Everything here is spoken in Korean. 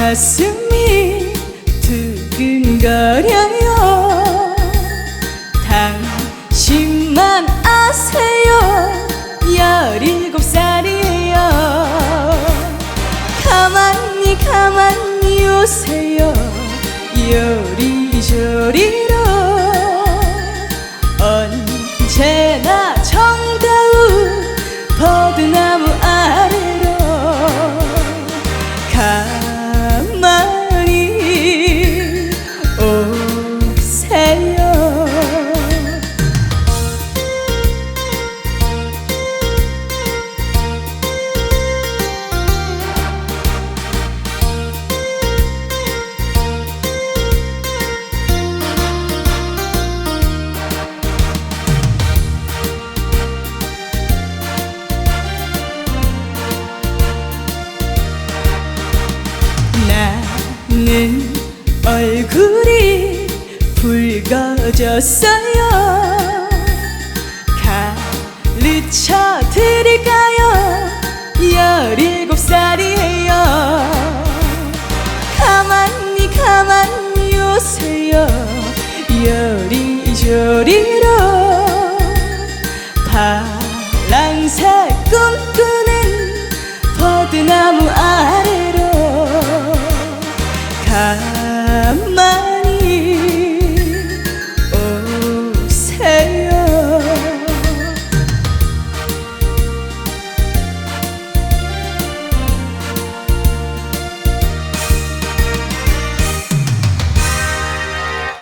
가슴이 두근거려요. 당신만 아세요. 17살이에요. 가만히 오세요. 요리조리로 언제나 정다운 버드나무 아래로 가만히 오세요. 나는 얼굴이 붉어졌어요. 가르쳐 드릴까요? 17살이에요. 가만히 오세요. 요리조리